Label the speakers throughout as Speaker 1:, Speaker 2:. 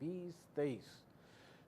Speaker 1: 2023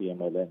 Speaker 2: PMLN,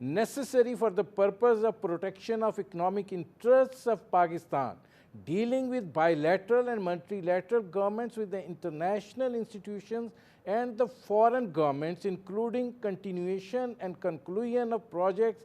Speaker 1: necessary for the purpose of protection of economic interests of Pakistan, dealing with bilateral and multilateral governments, with the international institutions and the foreign governments, including continuation and conclusion of projects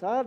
Speaker 3: 60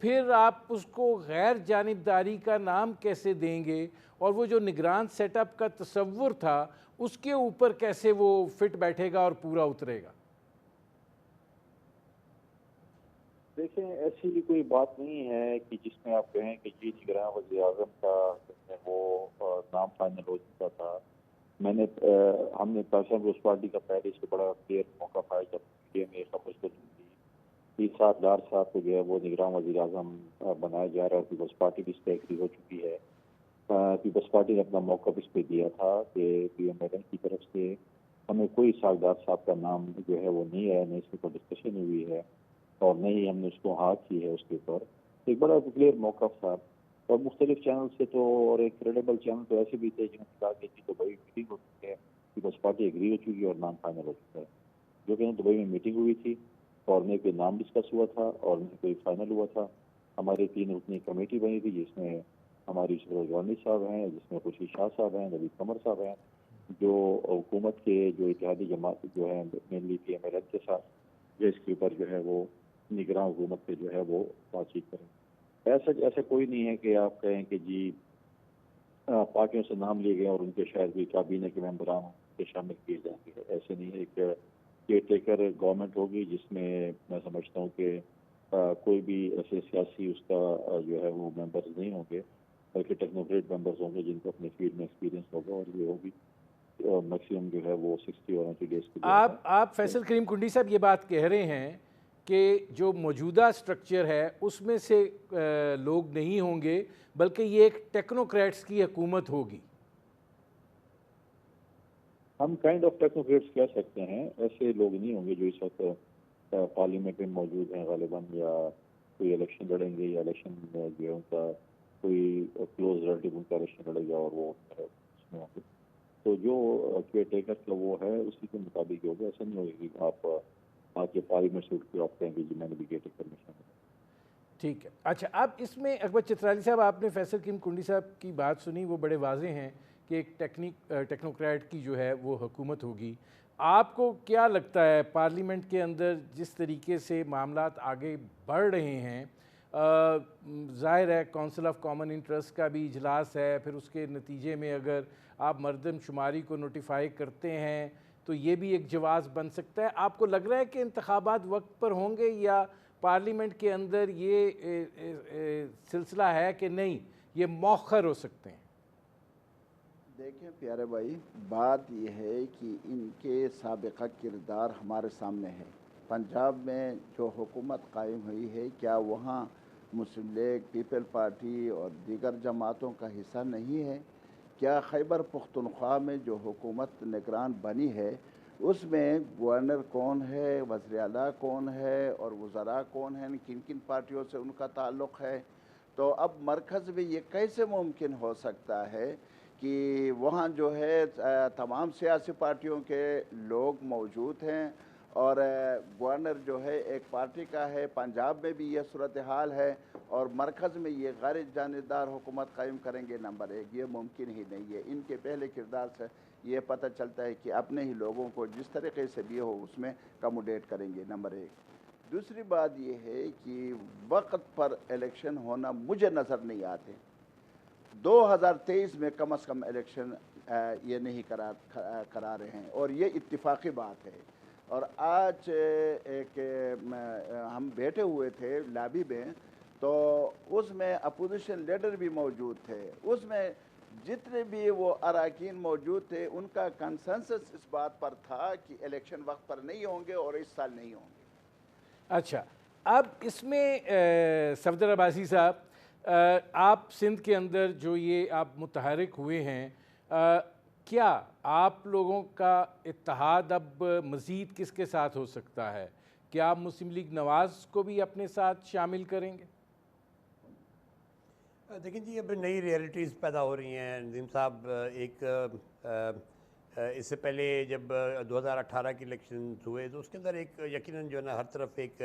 Speaker 1: پھر آپ اس کو غیر جانبداری کا نام کیسے دیں گے، اور وہ جو نگران سیٹ اپ کا تصور تھا اس کے اوپر کیسے وہ فٹ بیٹھے گا اور پورا اترے گا؟
Speaker 2: دیکھیں، ایسی بھی کوئی بات نہیں ہے کہ جس میں آپ کہیں کہ جی نگراں وزیر اعظم کا وہ نام فائنل ہو چکا تھا. ہم نے پاکستان پیپلز پارٹی کا پہلے سے بڑا کلیئر موقع پایا جب میڈیا میں خبر چلی تھی 30 سال کو جو ہے وہ نگراں وزیر اعظم بنایا جا رہا ہے. پیپلز پارٹی بھی اس پہ ایگری ہو چکی ہے. پیپلز پارٹی نے اپنا موقف اس پہ دیا تھا کہ پی ایم ایل این کی طرف سے ہمیں کوئی ساغدار صاحب کا نام جو ہے وہ نہیں ہے، نہ اس کے اوپر ڈسکشن ہوئی ہے اور نہیں ہم نے اس کو ہاں کی ہے. اس کے اوپر ایک بڑا کلیئر موقف تھا. اور مختلف چینل سے تو، اور ایک کریڈیبل چینل تو ایسے بھی تھے جنہوں نے کہا کہ دبئی میٹنگ ہو چکی ہے، پیپلز پارٹی ایگری ہو چکی ہے اور نام فائنل ہو چکا ہے. جو کہ دبئی میں میٹنگ ہوئی تھی اور نہ کوئی نام ڈسکس ہوا تھا اور نہ کوئی فائنل ہوا تھا. ہماری 3 رکنی کمیٹی بنی تھی جس میں ہماری یوسف رضوانی صاحب ہیں، جس میں خورشید شاہ صاحب ہیں، نوید قمر صاحب ہیں، جو حکومت کے جو اتحادی جماعت جو ہے mainly P M L N کے ساتھ جو اس کے اوپر جو ہے وہ نگراں حکومت پہ جو ہے وہ بات چیت کریں. ایسا کوئی نہیں ہے کہ آپ کہیں کہ جی پارٹیوں سے نام لیے گئے اور ان کے شاید بھی کابینہ کے ممبران کے شامل کیے جائیں گے. ایسے نہیں ہے. ایک کیئر ٹیکر گورنمنٹ ہوگی جس میں میں سمجھتا ہوں کہ کوئی بھی ایسے سیاسی اس کا جو ہے وہ ممبرز نہیں ہوں گے، بلکہ ٹیکنوکریٹ ممبرز ہوں گے جن کو اپنے فیلڈ میں ایکسپیرینس ہوگا. اور یہ ہوگی میکسیمم جو ہے وہ 60 اور 90 ڈیز کے لیے.
Speaker 1: آپ فیصل کریم کنڈی صاحب یہ بات کہہ رہے ہیں کہ جو موجودہ سٹرکچر ہے اس میں سے لوگ نہیں ہوں گے، بلکہ یہ ایک ٹیکنوکریٹس کی حکومت ہوگی.
Speaker 2: ہم کائنڈ آف ٹیکنوکریٹس کہہ سکتے ہیں. ایسے لوگ نہیں ہوں گے جو اس وقت پارلیمنٹ میں موجود ہیں غالباً، یا کوئی الیکشن لڑیں گے، یا الیکشن جو ہے ان کا کوئی کلوز ریلیٹیو ان کا الیکشن لڑے گا اور وہ اس میں ہوں گے. تو جو کیئر ٹیکر کا وہ ہے اسی کے مطابق ہوگا. ایسا نہیں ہوگا کہ آپ آ کے پارلیمنٹ سے اٹھ کے آپ کہیں گے جی میں نے بھی کیئر ٹیکر میں شامل.
Speaker 1: ٹھیک ہے. اچھا، اب اس میں اکبر چترالی صاحب، آپ نے فیصل کریم کنڈی صاحب کی بات سنی، وہ بڑے واضح ہیں کہ ایک ٹیکنوکریٹ کی جو ہے وہ حکومت ہوگی. آپ کو کیا لگتا ہے پارلیمنٹ کے اندر جس طریقے سے معاملات آگے بڑھ رہے ہیں، ظاہر ہے کونسل آف کامن انٹرسٹ کا بھی اجلاس ہے، پھر اس کے نتیجے میں اگر آپ مردم شماری کو نوٹیفائی کرتے ہیں تو یہ بھی ایک جواز بن سکتا ہے. آپ کو لگ رہا ہے کہ انتخابات وقت پر ہوں گے، یا پارلیمنٹ کے اندر یہ سلسلہ ہے کہ نہیں یہ مؤخر ہو سکتے ہیں؟
Speaker 3: دیکھیں پیارے بھائی، بات یہ ہے کہ ان کے سابقہ کردار ہمارے سامنے ہے. پنجاب میں جو حکومت قائم ہوئی ہے، کیا وہاں مسلم لیگ، پیپل پارٹی اور دیگر جماعتوں کا حصہ نہیں ہے؟ کیا خیبر پختونخوا میں جو حکومت نگران بنی ہے اس میں گورنر کون ہے، وزیر اعلیٰ کون ہے اور وزراء کون ہیں، کن کن پارٹیوں سے ان کا تعلق ہے؟ تو اب مرکز میں یہ کیسے ممکن ہو سکتا ہے کہ وہاں جو ہے تمام سیاسی پارٹیوں کے لوگ موجود ہیں اور گورنر جو ہے ایک پارٹی کا ہے؟ پنجاب میں بھی یہ صورتحال ہے اور مرکز میں یہ غیر جانبدار حکومت قائم کریں گے. نمبر 1 یہ ممکن ہی نہیں ہے. ان کے پہلے کردار سے یہ پتہ چلتا ہے کہ اپنے ہی لوگوں کو جس طریقے سے بھی ہو اس میں کموڈیٹ کریں گے. نمبر 1. دوسری بات یہ ہے کہ وقت پر الیکشن ہونا مجھے نظر نہیں آتے. 2023 میں کم از کم الیکشن یہ نہیں کرا رہے ہیں اور یہ اتفاقی بات ہے. اور آج ایک ہم بیٹھے ہوئے تھے لابی میں تو اس میں اپوزیشن لیڈر بھی موجود تھے. اس میں جتنے بھی وہ اراکین موجود تھے ان کا کنسنسس اس بات پر تھا کہ الیکشن وقت پر نہیں ہوں گے اور اس سال نہیں ہوں گے.
Speaker 1: اچھا، اب اس میں صفدر عباسی صاحب، آپ سندھ کے اندر جو یہ آپ متحرک ہوئے ہیں، کیا آپ لوگوں کا اتحاد اب مزید کس کے ساتھ ہو سکتا ہے؟ کیا آپ مسلم لیگ نواز کو بھی اپنے ساتھ شامل کریں گے؟
Speaker 4: دیکھیں جی، اب نئی ریئلٹیز پیدا ہو رہی ہیں ندیم صاحب. ایک اس سے پہلے جب 2018 کے الیکشنز ہوئے تو اس کے اندر ایک یقیناً جو ہے نا ہر طرف ایک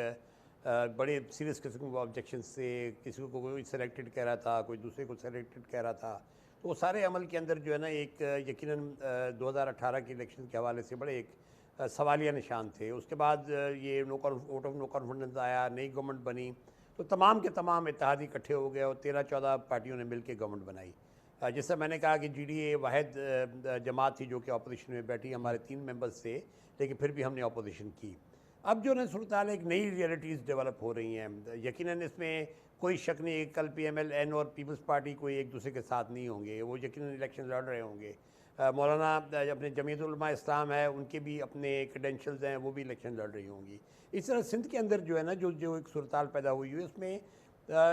Speaker 4: بڑے سیریس قسم کے آبجیکشن سے کسی کو کوئی سلیکٹڈ کہہ رہا تھا، کوئی دوسرے کو سلیکٹڈ کہہ رہا تھا. تو وہ سارے عمل کے اندر جو ہے نا ایک یقیناً 2018 کے الیکشن کے حوالے سے بڑے ایک سوالیہ نشان تھے. اس کے بعد یہ ووٹ آف نو کانفیڈنس آیا، نئی گورنمنٹ بنی تو تمام کے تمام اتحادی اکٹھے ہو گئے اور 13-14 پارٹیوں نے مل کے گورنمنٹ بنائی. جس سے میں نے کہا کہ جی ڈی اے واحد جماعت تھی جو کہ اپوزیشن میں بیٹھی. ہمارے 3 ممبرز تھے لیکن پھر بھی ہم نے اپوزیشن کی. اب جو ہے صورتحال ایک نئی ریئلٹیز ڈیولپ ہو رہی ہیں. یقیناً اس میں کوئی شک نہیں کہ کل پی ایم ایل این اور پیپلز پارٹی کوئی ایک دوسرے کے ساتھ نہیں ہوں گے. وہ یقیناً الیکشن لڑ رہے ہوں گے. مولانا اپنے جمعیت علماء اسلام ہے, ان کے بھی اپنے کریڈینشلز ہیں, وہ بھی الیکشن لڑ رہی ہوں گی. اس طرح سندھ کے اندر جو ہے نا جو ایک صورتحال پیدا ہوئی ہوئی, اس میں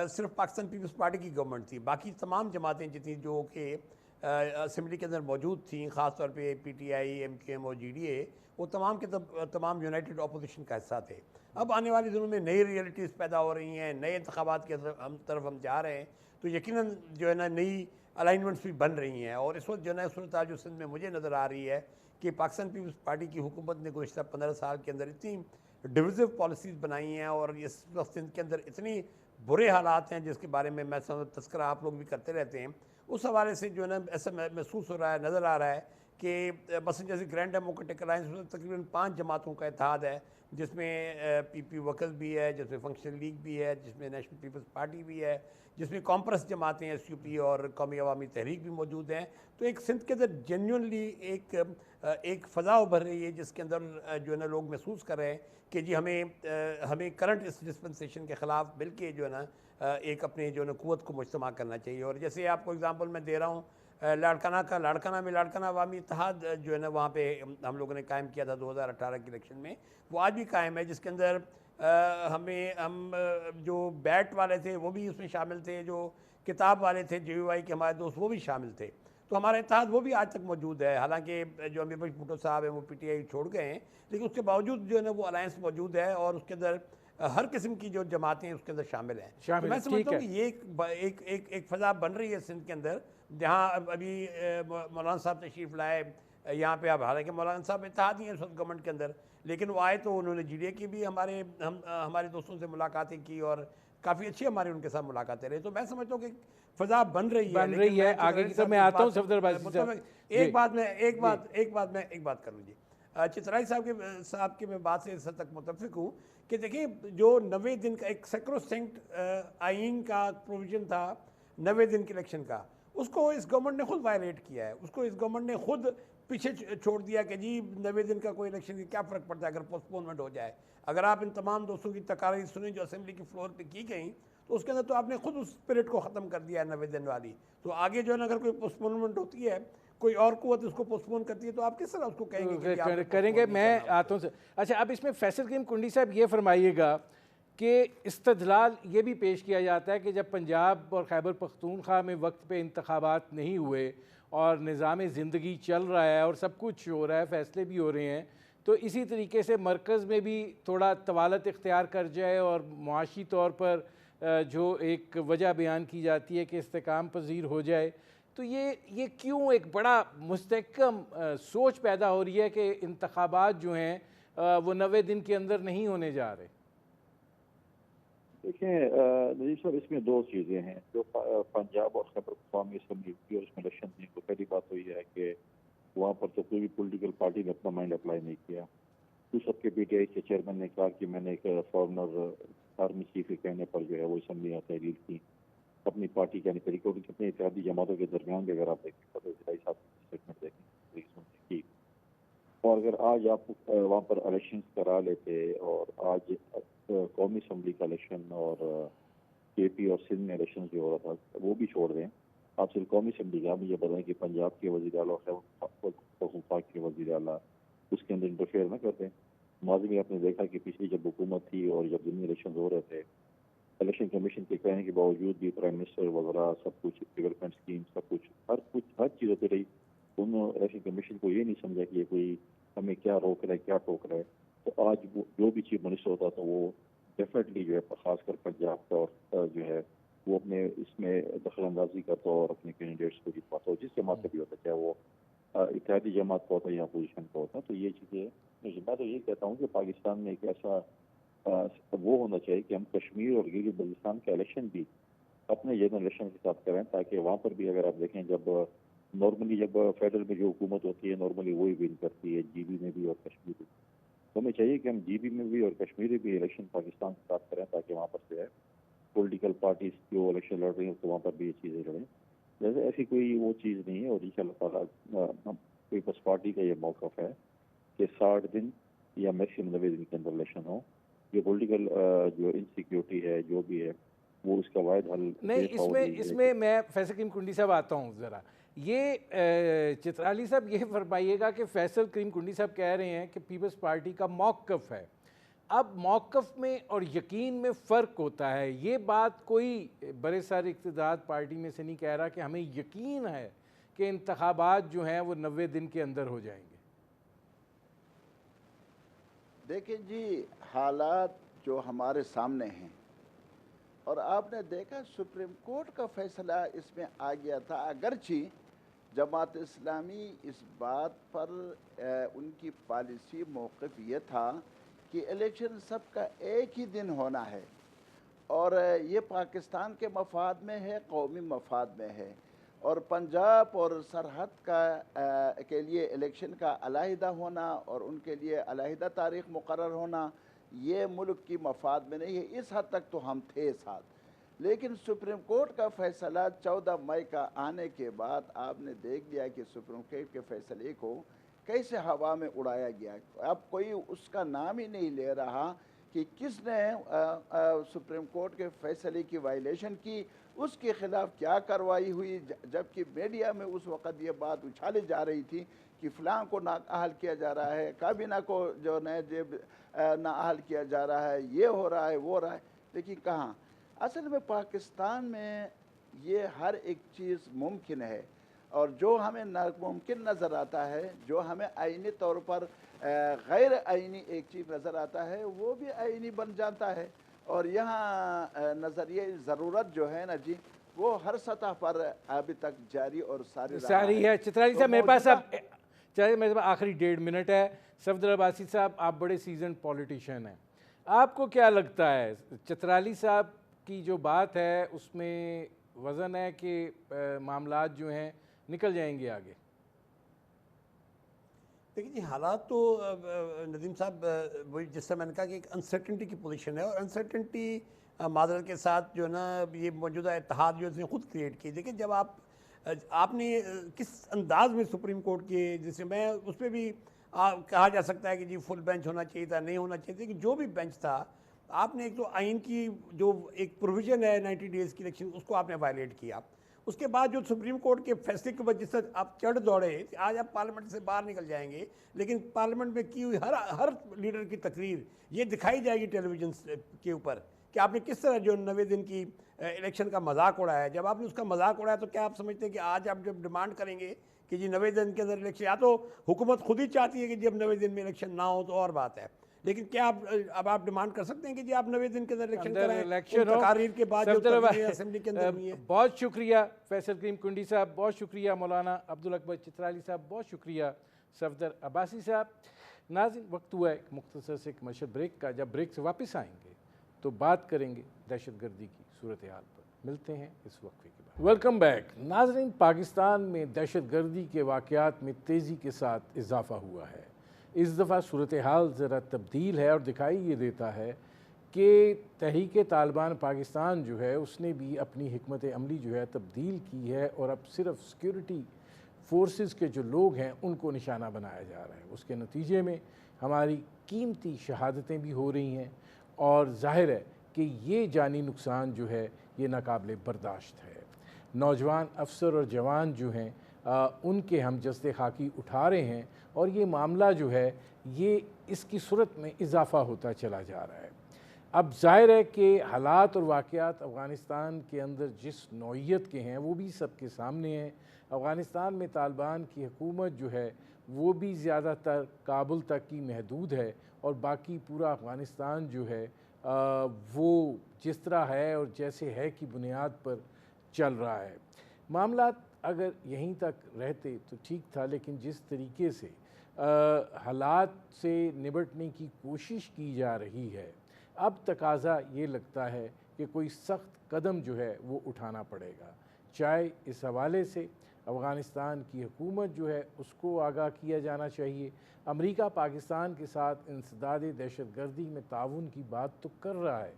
Speaker 4: صرف پاکستان پیپلز پارٹی کی گورنمنٹ تھی. باقی تمام جماعتیں جتنی جو کہ اسمبلی کے اندر موجود تھیں, خاص طور پہ P T I, M Q M اور جی ڈی اے, وہ تمام کے تمام یونائٹڈ اپوزیشن کا حصہ تھے. اب آنے والی دنوں میں نئی ریئلٹیز پیدا ہو رہی ہیں, نئے انتخابات کی طرف ہم جا رہے ہیں, تو یقیناً جو ہے نا نئی الائنمنٹس بھی بن رہی ہیں. اور اس وقت جو ہے نا صورتحال جو سندھ میں مجھے نظر آ رہی ہے کہ پاکستان پیپلز پارٹی کی حکومت نے گزشتہ 15 سال کے اندر اتنی ڈویزو پالیسیز بنائی ہیں, اور اس وقت سندھ کے اندر اتنی برے حالات ہیں جس کے بارے میں تذکرہ آپ لوگ بھی کرتے رہتے ہیں. اس حوالے سے جو ہے نا ایسا محسوس ہو رہا ہے, نظر آ رہا ہے کہ مثلا جیسے گرینڈ ڈیموکریٹک الائنس میں تقریباً 5 جماعتوں کا اتحاد ہے, جس میں پی پی وکل بھی ہے, جس میں فنکشنل لیگ بھی ہے, جس میں نیشنل پیپلز پارٹی بھی ہے, جس میں کانپرس جماعتیں ایس یو پی اور قومی عوامی تحریک بھی موجود ہیں. تو ایک سندھ کے اندر جینیونلی ایک فضا ابھر رہی ہے جس کے اندر جو ہے نا لوگ محسوس کر رہے ہیں کہ جی ہمیں کرنٹ اس ڈسپنسیشن کے خلاف مل کے جو ہے نا ایک اپنے جو ہے نا قوت کو مجتمع کرنا چاہیے. اور جیسے آپ کو اگزامپل میں دے رہا ہوں, لاڑکانہ عوامی اتحاد جو ہے نا وہاں پہ ہم لوگوں نے قائم کیا تھا 2018 کے الیکشن میں, وہ آج بھی قائم ہے, جس کے اندر ہم جو بیٹ والے تھے وہ بھی اس میں شامل تھے, جو کتاب والے تھے جے یو آئی کے ہمارے دوست وہ بھی شامل تھے. تو ہمارا اتحاد وہ بھی آج تک موجود ہے. حالانکہ جو امیر بخش بھٹو صاحب ہیں وہ پی ٹی آئی چھوڑ گئے ہیں, لیکن اس کے باوجود جو ہے نا وہ الائنس موجود ہے, اور اس کے اندر ہر قسم کی جو جماعتیں اس کے اندر شامل ہیں. تو میں سمجھتا ہوں کہ یہ ایک فضا بن رہی ہے سندھ کے اندر, جہاں ابھی مولانا صاحب تشریف لائے یہاں پہ. اب حالانکہ مولانا صاحب اتحاد ہی ہیں اس وقت گورنمنٹ کے اندر, لیکن وہ آئے تو انہوں نے جی ڈی اے کی بھی ہمارے دوستوں سے ملاقاتیں کی, اور کافی اچھی ہماری ان کے ساتھ ملاقاتیں رہی. تو میں سمجھتا ہوں کہ فضا بن رہی ہے.
Speaker 1: آگے کی طرف میں آتا ہوں صفدر بازی صاحب.
Speaker 4: ایک بات کروں جی, چترائی صاحب کے میں بات سے اس حد تک متفق ہوں کہ دیکھیں جو 90 دن کا ایک سیکروسینکٹ آئین کا پروویژن تھا 90 دن کے الیکشن کا, اس کو اس گورنمنٹ نے خود وائلیٹ کیا ہے. اس کو اس گورنمنٹ نے خود پیچھے چھوڑ دیا کہ جی 90 دن کا کوئی الیکشن کی کیا فرق پڑتا ہے اگر پوسٹپونمنٹ ہو جائے. اگر آپ ان تمام دوستوں کی تقاریر سنیں جو اسمبلی کی فلور پہ کی گئیں, تو اس کے اندر تو آپ نے خود اس اسپرٹ کو ختم کر دیا ہے 90 دن والی. تو آگے جو ہے نا اگر کوئی پوسٹپونمنٹ ہوتی ہے, کوئی اور قوت اس کو پوسٹپون کرتی ہے, تو آپ کس طرح اس کو کہیں گے
Speaker 1: کریں گے. میں آتا ہوں. اچھا, اب اس میں فیصل کریم کنڈی صاحب یہ فرمائیے گا کہ استدلال یہ بھی پیش کیا جاتا ہے کہ جب پنجاب اور خیبر پختونخوا میں وقت پہ انتخابات نہیں ہوئے اور نظام زندگی چل رہا ہے اور سب کچھ ہو رہا ہے, فیصلے بھی ہو رہے ہیں, تو اسی طریقے سے مرکز میں بھی تھوڑا طوالت اختیار کر جائے اور معاشی طور پر جو ایک وجہ بیان کی جاتی ہے کہ استحکام پذیر ہو جائے, تو یہ کیوں ایک بڑا مستحکم سوچ پیدا ہو رہی ہے کہ انتخابات جو ہیں وہ 90 دن کے اندر نہیں ہونے جا رہے؟
Speaker 2: دیکھیں نظیر صاحب, اس میں 2 چیزیں ہیں. جو پنجاب اور خیبر پختونخوا اسمبلی کی اور اس میں الیکشن تھی, تو پہلی بات تو یہ ہے کہ وہاں پر تو کوئی بھی پولیٹیکل پارٹی نے اپنا مائنڈ اپلائی نہیں کیا. سب کے پی ٹی آئی کے چیئرمین نے کہا کہ میں نے ایک فارمر آرمی چیف کے کہنے پر جو ہے وہ اسمبلی میں تحریر کی اپنی پارٹی کے طریقوں کی. کتنے اتحادی جماعتوں کے درمیان بھی اگر آپ دیکھیں تو چترائی صاحب کی اسٹیٹمنٹ دیکھیں, اور اگر آج آپ وہاں پر الیکشنز کرا لیتے اور آج قومی اسمبلی کا الیکشن اور کے پی اور سندھ میں الیکشن جو ہو رہا تھا وہ بھی چھوڑ دیں, آپ صرف قومی اسمبلی کا مجھے بتائیں کہ پنجاب کے وزیر اعلیٰ اور پختونخوا کے وزیر اعلیٰ اس کے اندر انٹرفیئر نہ کرتے. ماضی میں آپ نے دیکھا کہ پچھلی جب حکومت تھی اور جب ضمنی الیکشن ہو رہے تھے, الیکشن کمیشن کے کہنے کے باوجود بھی پرائم منسٹر وغیرہ سب کچھ ڈیولپمنٹ اسکیم سب کچھ ہر چیز ہوتی رہی. انہوں نے الیکشن کمیشن کو یہ نہیں سمجھا کہ یہ کوئی ہمیں کیا روک رہا ہے کیا ٹوک رہا ہے. تو آج جو بھی چیف منسٹر ہوتا تھا وہ ڈیفینیٹلی جو ہے خاص کر پنجاب کا اور جو ہے وہ اپنے اس میں دخل اندازی کرتا اور اپنے کینڈیڈیٹس کو جتواتا ہو, جس جماعت کا بھی ہوتا ہے, چاہے وہ اتحادی جماعت کا ہوتا ہے یا اپوزیشن کا ہوتا ہے. تو یہ چیزیں میں تو یہ کہتا ہوں کہ پاکستان میں ایک ایسا وہ ہونا چاہیے کہ ہم کشمیر اور گلگت بلتستان کا الیکشن بھی اپنے جنرل الیکشن کے ساتھ کریں, تاکہ وہاں پر بھی اگر آپ دیکھیں جب نارملی جب فیڈرل میں جو حکومت ہوتی ہے نارملی وہی ون کرتی ہے, جی بی میں بھی اور کشمیر میں. تو ہمیں چاہیے کہ ہم جی بی میں بھی اور کشمیر میں بھی الیکشن پاکستان کے ساتھ کریں تاکہ وہاں پر جو ہے پولیٹیکل پارٹیز جو الیکشن لڑ رہی ہیں تو وہاں پر بھی یہ چیزیں لڑیں. جیسے ایسی کوئی وہ چیز نہیں ہے, اور ان شاء اللہ تعالیٰ پیپلز پارٹی کا یہ موقف ہے کہ 60 دن یا میکسیمم 90 دن کے اندر الیکشن ہو. یہ پولیٹیکل جو انسیکیورٹی ہے جو بھی ہے وہ اس کا واحد حل
Speaker 1: نہیں. اس میں میں فیصل کریم کنڈی صاحب آتا ہوں ذرا. یہ چترالی صاحب یہ فرمائیے گا کہ فیصل کریم کنڈی صاحب کہہ رہے ہیں کہ پیپلز پارٹی کا موقف ہے. اب موقف میں اور یقین میں فرق ہوتا ہے. یہ بات کوئی برے سارے اقتدار پارٹی میں سے نہیں کہہ رہا کہ ہمیں یقین ہے کہ انتخابات جو ہیں وہ 90 دن کے اندر ہو جائیں گے.
Speaker 3: دیکھیں جی, حالات جو ہمارے سامنے ہیں, اور آپ نے دیکھا سپریم کورٹ کا فیصلہ اس میں آ گیا تھا. اگرچہ جماعت اسلامی اس بات پر ان کی پالیسی موقف یہ تھا کہ الیکشن سب کا ایک ہی دن ہونا ہے, اور یہ پاکستان کے مفاد میں ہے, قومی مفاد میں ہے, اور پنجاب اور سرحد کے لیے الیکشن کا علیحدہ ہونا اور ان کے لیے علیحدہ تاریخ مقرر ہونا یہ ملک کی مفاد میں نہیں ہے. اس حد تک تو ہم تھے ساتھ. لیکن سپریم کورٹ کا فیصلہ 14 مئی کا آنے کے بعد آپ نے دیکھ لیا کہ سپریم کورٹ کے فیصلے کو کیسے ہوا میں اڑایا گیا. اب کوئی اس کا نام ہی نہیں لے رہا کہ کس نے سپریم کورٹ کے فیصلے کی وائلیشن کی, اس کے خلاف کیا کارروائی ہوئی, جبکہ میڈیا میں اس وقت یہ بات اچھالی جا رہی تھی کہ فلاں کو نااہل کیا جا رہا ہے, کابینہ کو جو نااہل کیا جا رہا ہے, یہ ہو رہا ہے وہ ہو رہا ہے. لیکن کہاں اصل میں پاکستان میں یہ ہر ایک چیز ممکن ہے, اور جو ہمیں ناممکن نظر آتا ہے, جو ہمیں آئینی طور پر غیر آئینی ایک چیز نظر آتا ہے, وہ بھی آئینی بن جاتا ہے. اور یہاں نظریہ ضرورت جو ہے نا جی, وہ ہر سطح پر ابھی تک جاری اور ساری
Speaker 1: ہے. چترالی صاحب میرے پاس اب میرے پاس آخری 1.5 منٹ ہے. صفدر عباسی صاحب, آپ بڑے سیزنڈ پولیٹیشین ہیں, آپ کو کیا لگتا ہے چترالی صاحب کی جو بات ہے اس میں وزن ہے کہ معاملات جو ہیں نکل جائیں گے آگے؟
Speaker 4: دیکھیں جی, حالات تو ندیم صاحب وہی جس سے میں نے کہا کہ ایک انسرٹنٹی کی پوزیشن ہے, اور انسرٹنٹی معذرت کے ساتھ جو ہے نا یہ موجودہ اتحاد جو اس نے خود کریٹ کی. دیکھیں جب آپ نے کس انداز میں سپریم کورٹ کے, جیسے میں اس پہ بھی کہا جا سکتا ہے کہ جی فل بینچ ہونا چاہیے تھا, نہیں ہونا چاہیے تھا, کہ جو بھی بینچ تھا آپ نے ایک تو آئین کی جو ایک پروویژن ہے 90 ڈیز کی الیکشن, اس کو آپ نے وائلیٹ کیا. اس کے بعد جو سپریم کورٹ کے فیصلے کی وجہ سے آپ چڑھ دوڑے, آج آپ پارلیمنٹ سے باہر نکل جائیں گے, لیکن پارلیمنٹ میں کی ہوئی ہر لیڈر کی تقریر یہ دکھائی جائے گی ٹیلی ویژن کے اوپر کہ آپ نے کس طرح جو 90 دن کی الیکشن کا مذاق اڑایا. جب آپ نے اس کا مذاق اڑایا تو کیا آپ سمجھتے ہیں کہ آج آپ جب ڈیمانڈ کریں گے کہ جی 90 دن کے اندر الیکشن, یا تو حکومت خود ہی چاہتی ہے کہ جب 90 دن میں الیکشن نہ ہو تو اور بات ہے, لیکن کیا آپ ڈیمانڈ کر سکتے ہیں کہ جی آپ 90 دن کے اندر الیکشن کریں تقاریر کے بعد جو تقریر اسمبلی کے اندر ہوئی ہے.
Speaker 1: بہت شکریہ فیصل کریم کنڈی صاحب, بہت شکریہ مولانا عبدالاکبر چترالی صاحب, بہت شکریہ صفدر عباسی صاحب. ناظرین, وقت ہوا ہے ایک مختصر سے کمرشل بریک کا. جب بریک سے واپس آئیں گے تو بات کریں گے دہشت گردی کی صورتحال پر. ملتے ہیں اس وقفے کے بعد. Welcome back. ناظرین, پاکستان میں دہشت گردی کے واقعات میں تیزی کے ساتھ اضافہ ہوا ہے. اس دفعہ صورتحال ذرا تبدیل ہے اور دکھائی یہ دیتا ہے کہ تحریک طالبان پاکستان جو ہے اس نے بھی اپنی حکمت عملی جو ہے تبدیل کی ہے, اور اب صرف سیکیورٹی فورسز کے جو لوگ ہیں ان کو نشانہ بنایا جا رہا ہے. اس کے نتیجے میں ہماری قیمتی شہادتیں بھی ہو رہی ہیں, اور ظاہر ہے کہ یہ جانی نقصان جو ہے یہ ناقابل برداشت ہے. نوجوان افسر اور جوان جو ہیں ان کے ہم جسد خاکی اٹھا رہے ہیں, اور یہ معاملہ جو ہے یہ اس کی صورت میں اضافہ ہوتا چلا جا رہا ہے. اب ظاہر ہے کہ حالات اور واقعات افغانستان کے اندر جس نوعیت کے ہیں وہ بھی سب کے سامنے ہیں. افغانستان میں طالبان کی حکومت جو ہے وہ بھی زیادہ تر کابل تک کی محدود ہے, اور باقی پورا افغانستان جو ہے وہ جس طرح ہے اور جیسے ہے کی بنیاد پر چل رہا ہے. معاملات اگر یہیں تک رہتے تو ٹھیک تھا, لیکن جس طریقے سے حالات سے نبٹنے کی کوشش کی جا رہی ہے, اب تقاضا یہ لگتا ہے کہ کوئی سخت قدم جو ہے وہ اٹھانا پڑے گا. چاہے اس حوالے سے افغانستان کی حکومت جو ہے اس کو آگاہ کیا جانا چاہیے. امریکہ پاکستان کے ساتھ انسداد دہشت گردی میں تعاون کی بات تو کر رہا ہے,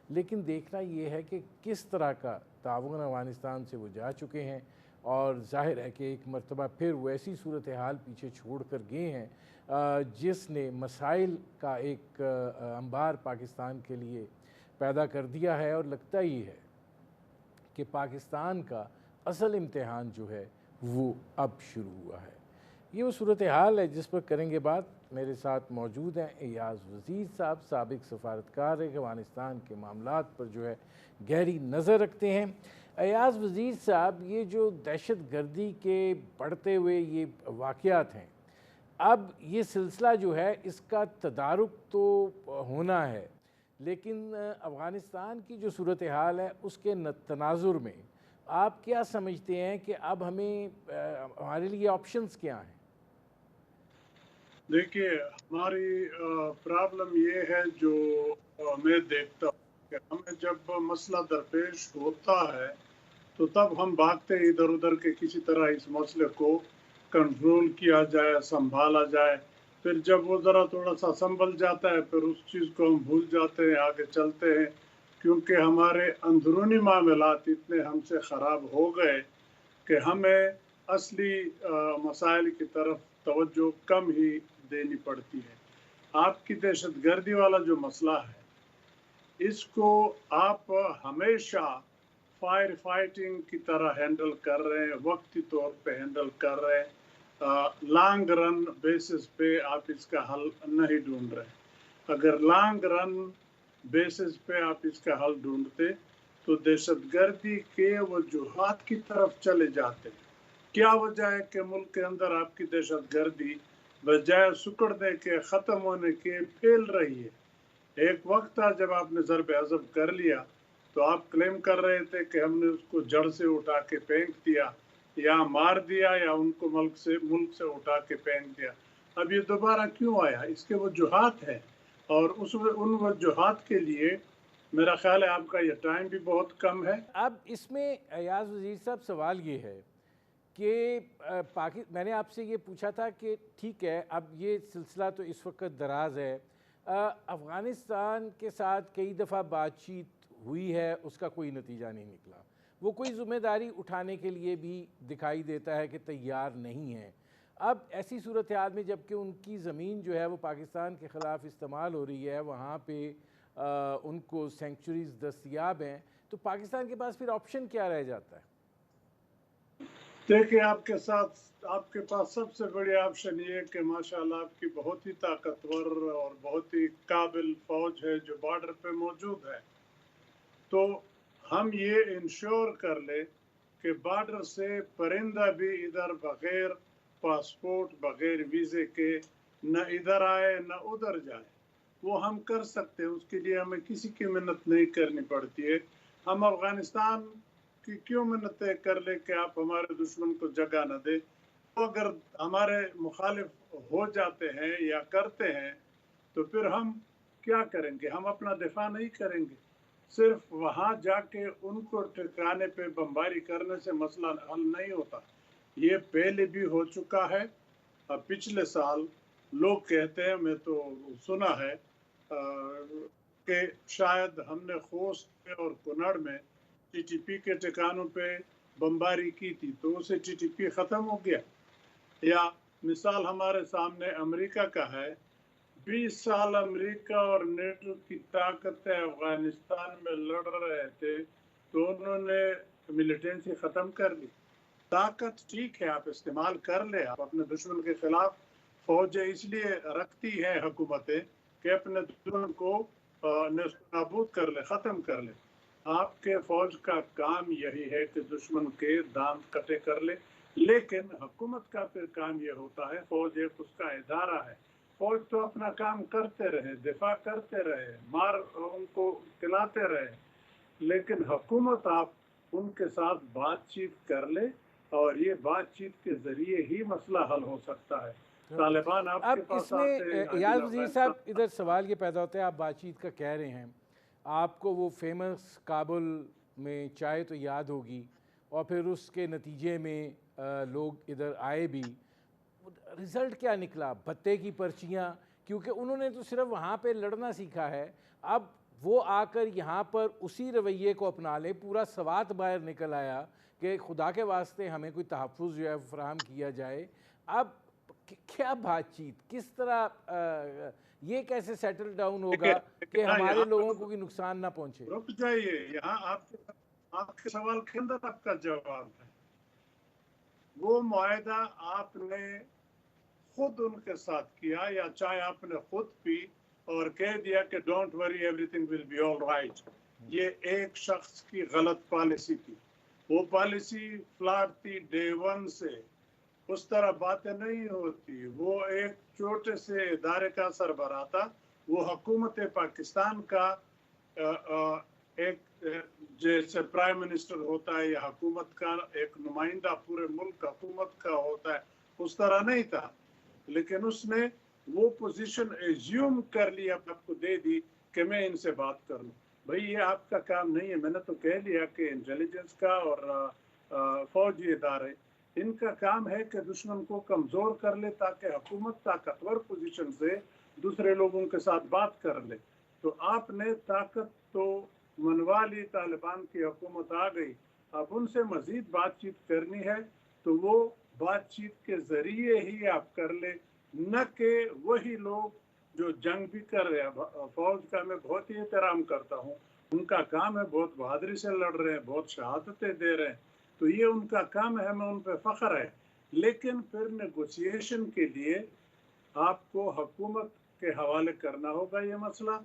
Speaker 1: لیکن دیکھنا یہ ہے کہ کس طرح کا تعاون افغانستان سے وہ جا چکے ہیں، اور ظاہر ہے کہ ایک مرتبہ پھر وہ ایسی صورتحال پیچھے چھوڑ کر گئے ہیں جس نے مسائل کا ایک انبار پاکستان کے لیے پیدا کر دیا ہے، اور لگتا ہی ہے کہ پاکستان کا اصل امتحان جو ہے وہ اب شروع ہوا ہے۔ یہ وہ صورتحال ہے جس پر کریں گے بات۔ میرے ساتھ موجود ہیں ایاز وزیر صاحب، سابق سفارتکار افغانستان کے معاملات پر جو ہے گہری نظر رکھتے ہیں۔ ایاز وزیر صاحب، یہ جو دہشت گردی کے بڑھتے ہوئے یہ واقعات ہیں، اب یہ سلسلہ جو ہے اس کا تدارک تو ہونا ہے، لیکن افغانستان کی جو صورتحال ہے اس کے تناظر میں آپ کیا سمجھتے ہیں کہ اب ہمارے لیے آپشنز کیا ہیں؟
Speaker 5: دیکھیے، ہماری پرابلم یہ ہے جو میں دیکھتا ہوں کہ ہمیں جب مسئلہ درپیش ہوتا ہے تو تب ہم بھاگتے ادھر ادھر کے کسی طرح اس مسئلے کو کنٹرول کیا جائے، سنبھالا جائے۔ پھر جب وہ ذرا تھوڑا سا سنبھل جاتا ہے پھر اس چیز کو ہم بھول جاتے ہیں، آگے چلتے ہیں، کیونکہ ہمارے اندرونی معاملات اتنے ہم سے خراب ہو گئے کہ ہمیں اصلی مسائل کی طرف توجہ کم ہی دینی پڑتی ہے۔ آپ کی دہشت گردی والا جو مسئلہ ہے، اس کو آپ ہمیشہ فائر فائٹنگ کی طرح ہینڈل کر رہے ہیں، وقتی طور پہ ہینڈل کر رہے ہیں، لانگ رن بیسس پہ آپ اس کا حل نہیں ڈھونڈ رہے۔ اگر لانگ رن بیسس پہ آپ اس کا حل ڈھونڈتے تو دہشت گردی کے وجوہات کی طرف چلے جاتے۔ کیا وجہ ہے کہ ملک کے اندر آپ کی دہشت گردی بجائے سکڑنے کے، ختم ہونے کے، پھیل رہی ہے؟ ایک وقت تھا جب آپ نے ضرب عضب کر لیا تو آپ کلیم کر رہے تھے کہ ہم نے اس کو جڑ سے اٹھا کے پھینک دیا، یا مار دیا، یا ان کو ملک سے اٹھا کے پھینک دیا۔ اب یہ دوبارہ کیوں آیا؟ اس کے وجوہات ہیں، اور ان وجوہات کے لیے میرا خیال ہے آپ کا یہ ٹائم بھی بہت کم ہے۔
Speaker 1: اب اس میں ایاز وزیر صاحب سوال یہ ہے کہ میں نے آپ سے یہ پوچھا تھا کہ ٹھیک ہے اب یہ سلسلہ تو اس وقت دراز ہے، افغانستان کے ساتھ کئی دفعہ بات چیت ہوئی ہے، اس کا کوئی نتیجہ نہیں نکلا، وہ کوئی ذمہ داری اٹھانے کے لیے بھی دکھائی دیتا ہے کہ تیار نہیں ہے۔ اب ایسی صورتحال میں جب کہ ان کی زمین جو ہے وہ پاکستان کے خلاف استعمال ہو رہی ہے، وہاں پہ ان کو سینکچوریز دستیاب ہیں، تو پاکستان کے پاس پھر آپشن کیا رہ جاتا ہے؟
Speaker 5: دیکھیں، آپ کے پاس سب سے بڑی آپشن یہ کہ ماشاءاللہ آپ کی بہت ہی طاقتور اور بہت ہی قابل فوج ہے جو بارڈر پہ موجود ہے، تو ہم یہ انشور کر لیں کہ بارڈر سے پرندہ بھی ادھر بغیر پاسپورٹ، بغیر ویزے کے نہ ادھر آئے نہ ادھر جائے۔ وہ ہم کر سکتے ہیں، اس کے لیے ہمیں کسی کی منت نہیں کرنی پڑتی ہے۔ ہم افغانستان کی کیوں منتیں کر لیں کہ آپ ہمارے دشمن کو جگہ نہ دیں؟ تو اگر ہمارے مخالف ہو جاتے ہیں یا کرتے ہیں تو پھر ہم کیا کریں گے؟ ہم اپنا دفاع نہیں کریں گے۔ صرف وہاں جا کے ان کو ٹھکانے پہ بمباری کرنے سے مسئلہ حل نہیں ہوتا۔ یہ پہلے بھی ہو چکا ہے۔ پچھلے سال لوگ کہتے ہیں، میں تو سنا ہے کہ شاید ہم نے خوست میں اور کنڑ میں ٹی ٹی پی کے ٹھکانوں پہ بمباری کی تھی تو اسے ٹی ٹی پی ختم ہو گیا۔ یا مثال ہمارے سامنے امریکہ کا ہے، 20 سال امریکہ اور نیٹو کی طاقتیں افغانستان میں لڑ رہے تھے تو انہوں نے ملیٹنسی ختم کر لی۔ طاقت ٹھیک ہے، آپ استعمال کر لیں، آپ اپنے دشمن کے خلاف فوجیں اس لیے رکھتی ہیں حکومتیں کہ اپنے دشمن کو نیست نابود کر لے، ختم کر لے۔ آپ کے فوج کا کام یہی ہے کہ دشمن کے دانت کٹے کر لے، لیکن حکومت کا پھر کام یہ ہوتا ہے، فوج ایک اس کا ادارہ ہے، فوج تو اپنا کام کرتے رہے، دفاع کرتے رہے، مار ان کو کھلاتے رہے، لیکن حکومت آپ ان کے ساتھ بات چیت کر لے، اور یہ بات چیت کے ذریعے ہی مسئلہ حل ہو سکتا ہے۔ طالبان آپ
Speaker 1: اب
Speaker 5: کے
Speaker 1: اس
Speaker 5: پاس
Speaker 1: میں
Speaker 5: آتے ہیں،
Speaker 1: ایاز وزیر صاحب ادھر سوال یہ پیدا ہوتا ہے، آپ بات چیت کا کہہ رہے ہیں، آپ کو وہ فیمس کابل میں چائے تو یاد ہوگی، اور پھر اس کے نتیجے میں لوگ ادھر آئے بھی، رزلٹ کیا نکلا؟ بھتے کی پرچیاں، کیونکہ انہوں نے تو صرف وہاں پہ لڑنا سیکھا ہے، اب وہ آ کر یہاں پر اسی رویے کو اپنا لے. پورا سوات باہر نکل آیا کہ خدا کے واسطے ہمیں کوئی تحفظ جو ہے فراہم کیا جائے. اب کیا بات چیت, کس طرح یہ کیسے سیٹل ڈاؤن ہوگا کہ ہمارے لوگوں کو بھی نقصان نہ پہنچے؟
Speaker 5: رک جائیے, یہاں آپ کے سوال کے اندر آپ کا جواب ہے. وہ معاہدہ آپ نے خود ان کے ساتھ کیا, یا چائے آپ نے خود پی اور کہہ دیا کہ don't worry everything will be all right. یہ ایک شخص کی غلط پالیسی تھی. وہ پالیسی فلاٹ تھی ڈے ون سے. اس طرح باتیں نہیں ہوتی. وہ ایک چھوٹے سے ادارے کا سربراہ تھا. وہ حکومت پاکستان کا ایک جیسے پرائم منسٹر ہوتا ہے یا حکومت کا ایک نمائندہ پورے ملک حکومت کا ہوتا ہے, اس طرح نہیں تھا. لیکن اس نے وہ پوزیشن ایزیوم کر لی, آپ کو دے دی کہ میں ان سے بات کر لوں. بھئی یہ آپ کا کام نہیں ہے. میں نے تو کہہ لیا کہ انٹیلیجنس کا اور فوجی ادارے, ان کا کام ہے کہ دشمن کو کمزور کر لے تاکہ حکومت طاقتور پوزیشن سے دوسرے لوگوں کے ساتھ بات کر لے. تو آپ نے طاقت تو منوا لی, طالبان کی حکومت آ گئی. اب ان سے مزید بات چیت کرنی ہے تو وہ بات چیت کے ذریعے ہی آپ کر لیں, نہ کہ وہی لوگ جو جنگ بھی کر رہے ہیں. فوج کا میں بہت ہی احترام کرتا ہوں, ان کا کام ہے, بہت بہادری سے لڑ رہے ہیں, بہت شہادتیں دے رہے ہیں, تو یہ ان کا کام ہے, ہمیں ان پہ فخر ہے. لیکن پھر نیگوسیشن کے لیے آپ کو حکومت کے حوالے کرنا ہوگا یہ مسئلہ,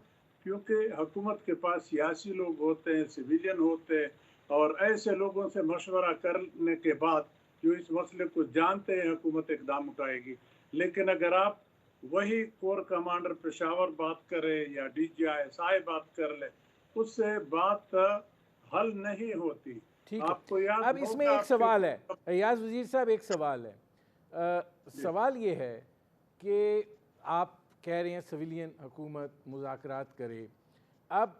Speaker 5: کیونکہ حکومت کے پاس سیاسی لوگ ہوتے ہیں, سویلین ہوتے ہیں, اور ایسے لوگوں سے مشورہ کرنے کے بعد جو اس مسئلے کو جانتے ہیں حکومت اقدام اٹھائے گی. لیکن اگر آپ وہی کور کمانڈر پشاور بات کرے یا DGI بات کر لے, اس سے بات حل نہیں ہوتی.
Speaker 1: ٹھیک
Speaker 5: آپ کو یاد
Speaker 1: اب اس میں ایک سوال ہے ریاض وزیر صاحب, ایک سوال ہے. سوال یہ ہے کہ آپ کہہ رہے ہیں سویلین حکومت مذاکرات کرے. اب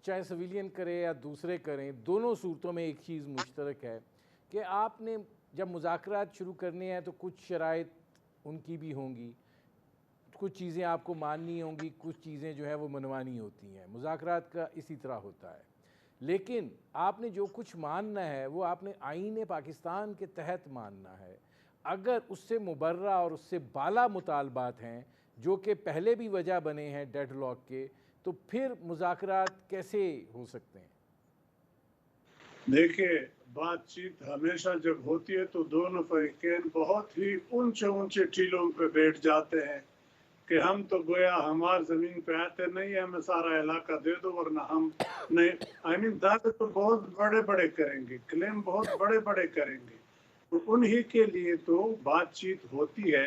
Speaker 1: چاہے سویلین کرے یا دوسرے کریں, دونوں صورتوں میں ایک چیز مشترک ہے کہ آپ نے جب مذاکرات شروع کرنے ہیں تو کچھ شرائط ان کی بھی ہوں گی, کچھ چیزیں آپ کو ماننی ہوں گی, کچھ چیزیں جو ہے وہ منوانی ہوتی ہیں. مذاکرات کا اسی طرح ہوتا ہے. لیکن آپ نے جو کچھ ماننا ہے وہ آپ نے آئین پاکستان کے تحت ماننا ہے. اگر اس سے مبرہ اور اس سے بالا مطالبات ہیں جو کہ پہلے بھی وجہ بنے ہیں ڈیڈ لاک کے, تو پھر مذاکرات کیسے ہو سکتے ہیں؟
Speaker 5: دیکھیے, بات چیت ہمیشہ جب ہوتی ہے تو دونوں فریقین بہت ہی اونچے اونچے ٹیلوں پہ بیٹھ جاتے ہیں کہ ہم تو گویا ہمار زمین پہ آتے نہیں, ہمیں سارا علاقہ دے دو ورنہ ہم نہیں. دعوے تو بہت بڑے بڑے کریں گے, کلیم بہت بڑے بڑے کریں گے. تو انہی کے لیے تو بات چیت ہوتی ہے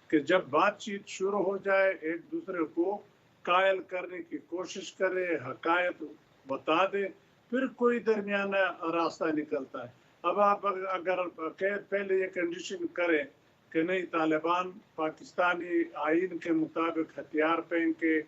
Speaker 5: کہ جب بات چیت شروع ہو جائے, ایک دوسرے کو قائل کرنے کی کوشش کرے, حقائق بتا دے, پھر کوئی درمیانہ راستہ نکلتا ہے. اب آپ اگر پہلے یہ کنڈیشن کریں کہ نہیں, طالبان پاکستانی آئین کے مطابق ہتھیار پہن کے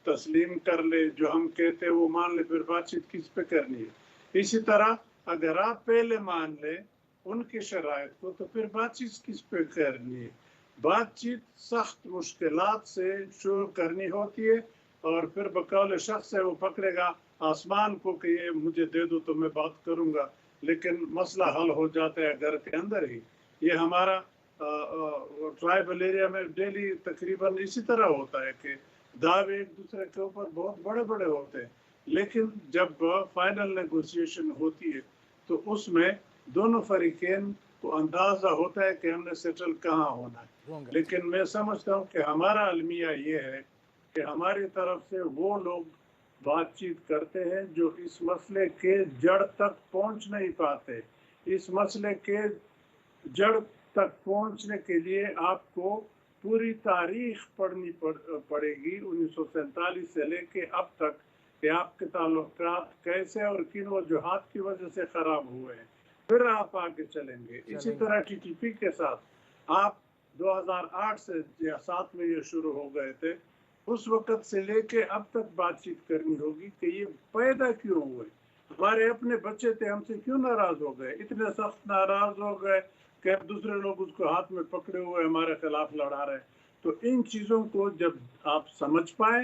Speaker 5: تسلیم کر لے, جو ہم کہتے ہیں وہ مان لے, پھر بات چیت کس پہ کرنی ہے؟ اسی طرح اگر آپ پہلے مان لیں ان کی شرائط کو, تو پھر بات چیت کس پہ کرنی ہے؟ بات چیت سخت مشکلات سے شروع کرنی ہوتی ہے, اور پھر بقول شخص ہے وہ پکڑے گا آسمان کو کہ یہ مجھے دے دو تو میں بات کروں گا, لیکن مسئلہ حل ہو جاتا ہے گھر کے اندر ہی. یہ ہمارا ٹرائبل ایریا میں ڈیلی تقریباً اسی طرح ہوتا ہے کہ دعوے ایک دوسرے کے اوپر بہت بڑے بڑے ہوتے ہیں, لیکن جب فائنل نیگوسیشن ہوتی ہے تو اس میں دونوں فریقین کو اندازہ ہوتا ہے کہ ہم نے سیٹل کہاں ہونا ہے. لیکن میں سمجھتا ہوں کہ ہمارا المیہ یہ ہے کہ ہماری طرف سے وہ لوگ بات چیت کرتے ہیں جو اس مسئلے کے جڑ تک پہنچ نہیں پاتے. اس مسئلے کے جڑ تک پہنچنے کے لیے آپ کو پوری تاریخ پڑھنی پڑے گی 1947 سے لے کے اب تک کہ آپ کے تعلقات کیسے اور کن وجوہات کی وجہ سے خراب ہوئے ہیں, پھر آپ آگے چلیں گے. اسی طرح TTP کے ساتھ آپ 2008 سے یا 2007 میں یہ شروع ہو گئے تھے, اس وقت سے لے کے اب تک بات چیت کرنی ہوگی کہ یہ پیدا کیوں ہوئے, ہمارے اپنے بچے تھے, ہم سے کیوں ناراض ہو گئے, اتنے سخت ناراض ہو گئے کہ اب دوسرے لوگ اس کو ہاتھ میں پکڑے ہوئے ہمارے خلاف لڑا رہے. تو ان چیزوں کو جب آپ سمجھ پائیں